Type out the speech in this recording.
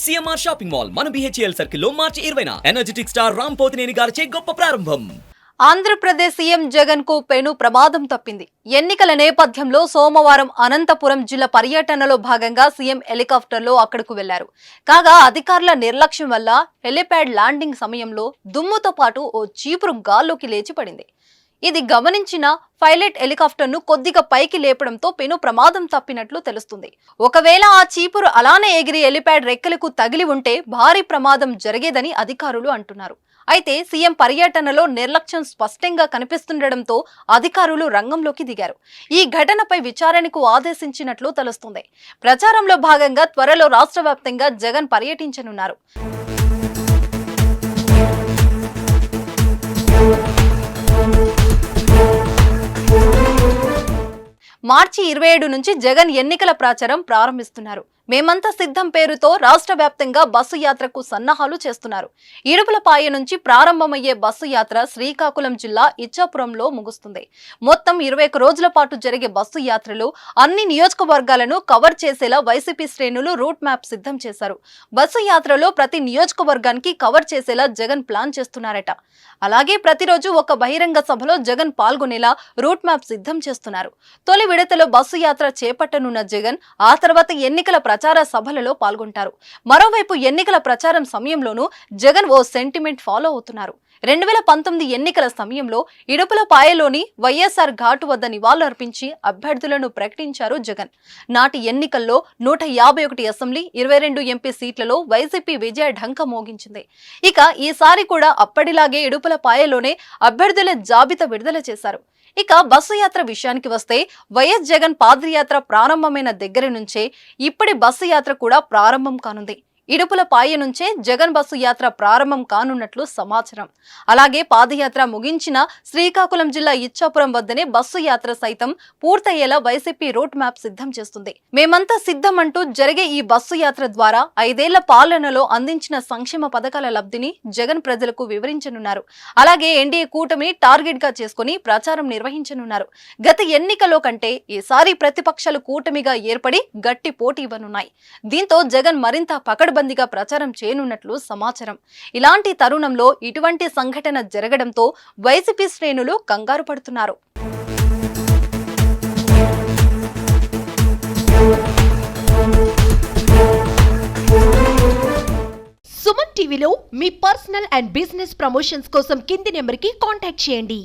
CMR shopping mall మన BHEL circle లో మార్చి 20న energetic star Ram Pothineni గారిచే గొప్ప ప్రారంభం. ఆంధ్రప్రదేశ్ సీఎం జగన్ కు పెను ప్రమాదం తప్పింది. ఎన్నికల నేపథ్యంలో సోమవారం అనంతపురం జిల్లా పర్యటనలో భాగంగా సీఎం హెలికాప్టర్లో అక్కడకు వెళ్లారు. కాగా అధికారుల నిర్లక్ష్యం వల్ల హెలిప్యాడ్ ల్యాండింగ్ సమయంలో దుమ్ముతో పాటు ఓ చీపురు గాల్లోకి లేచి పడింది. ఇది గమనించిన పైలట్ హెలికాప్టర్ ను కొద్దిగా పైకి లేపడంతో పెను ప్రమాదం తప్పినట్లు తెలుస్తుంది. ఒకవేళ ఆ చీపురు అలానే ఎగిరి హెలిప్యాడ్ రెక్కలకు తగిలి ఉంటే భారీ ప్రమాదం జరిగేదని అధికారులు అంటున్నారు. అయితే సీఎం పర్యటనలో నిర్లక్ష్యం స్పష్టంగా కనిపిస్తుండటంతో అధికారులు రంగంలోకి దిగారు. ఈ ఘటనపై విచారణకు ఆదేశించినట్లు తెలుస్తుంది. ప్రచారంలో భాగంగా త్వరలో రాష్ట్ర వ్యాప్తంగా జగన్ పర్యటించనున్నారు. మార్చి 27 నుంచి జగన్ ఎన్నికల ప్రచారం ప్రారంభిస్తున్నారు. మేమంతా సిద్ధం పేరుతో రాష్ట్ర వ్యాప్తంగా బస్సు యాత్రకు సన్నాహాలు చేస్తున్నారు. ఇడుపులపాయ నుంచి ప్రారంభమయ్యే బస్సు యాత్ర శ్రీకాకుళం జిల్లా ఇచ్చాపురంలో ముగుస్తుంది. మొత్తం 21 రోజుల పాటు జరిగే బస్సు యాత్రలో అన్ని నియోజకవర్గాలను కవర్ చేసేలా వైసీపీ శ్రేణులు రూట్ మ్యాప్ సిద్ధం చేశారు. బస్సు యాత్రలో ప్రతి నియోజకవర్గానికి కవర్ చేసేలా జగన్ ప్లాన్ చేస్తున్నారట. అలాగే ప్రతిరోజు ఒక బహిరంగ సభలో జగన్ పాల్గొనేలా రూట్ మ్యాప్ సిద్ధం చేస్తున్నారు. తొలి విడతలో బస్సు యాత్ర చేపట్టనున్న జగన్ ఆ తర్వాత ఎన్నికల ప్రచార సభలలో పాల్గొంటారు. మరోవైపు ఎన్నికల ప్రచారం సమయంలోనూ జగన్ ఓ సెంటిమెంట్ ఫాలో అవుతున్నారు. 2019 ఎన్నికల సమయంలో ఇడుపులపాయలోని వైఎస్ఆర్ ఘాటు వద్ద నివాళులర్పించి అభ్యర్థులను ప్రకటించారు జగన్. నాటి ఎన్నికల్లో 151 అసెంబ్లీ 22 ఎంపీ సీట్లలో వైసీపీ విజయ ఢంక మోగించింది. ఇక ఈసారి కూడా అప్పటిలాగే ఇడుపులపాయలోనే అభ్యర్థుల జాబితా విడుదల చేశారు. ఇక బస్సు యాత్ర విషయానికి వస్తే వైఎస్ జగన్ పాదయాత్ర ప్రారంభమైన దగ్గర నుంచే ఇప్పటి బస్సు యాత్ర కూడా ప్రారంభం కానుంది. ఇడుపులపాయ నుంచే జగన్ బస్సు యాత్ర ప్రారంభం కానున్నట్లు సమాచారం. అలాగే పాదయాత్ర ముగించిన శ్రీకాకుళం జిల్లా ఇచ్చాపురం వద్దనే బస్సు యాత్ర సైతం పూర్తయ్యేలా వైసీపీ రూట్ మ్యాప్ సిద్ధం చేస్తుంది. మేమంతా సిద్ధం అంటూ జరిగే ఈ బస్సు యాత్ర ద్వారా 5 ఏళ్ల పాలనలో అందించిన సంక్షేమ పథకాల లబ్ధిని జగన్ ప్రజలకు వివరించనున్నారు. అలాగే ఎన్డీఏ కూటమిని టార్గెట్ గా చేసుకుని ప్రచారం నిర్వహించనున్నారు. గత ఎన్నికల్లో కంటే ఈసారి ప్రతిపక్షాలు కూటమిగా ఏర్పడి గట్టి పోటీ ఇవ్వనున్నాయి. దీంతో జగన్ మరింత పకడ్బందీగా ప్రచారం చేయనున్నట్లు సమాచారం. ఇలాంటి తరుణంలో ఇటువంటి సంఘటన జరగడంతో వైసీపీ శ్రేణులు కంగారు పడుతున్నారు. సుమన్ టీవీలో మీ పర్సనల్ అండ్ బిజినెస్ ప్రమోషన్స్ కోసం కింది నెంబర్కి కాంటాక్ట్ చేయండి.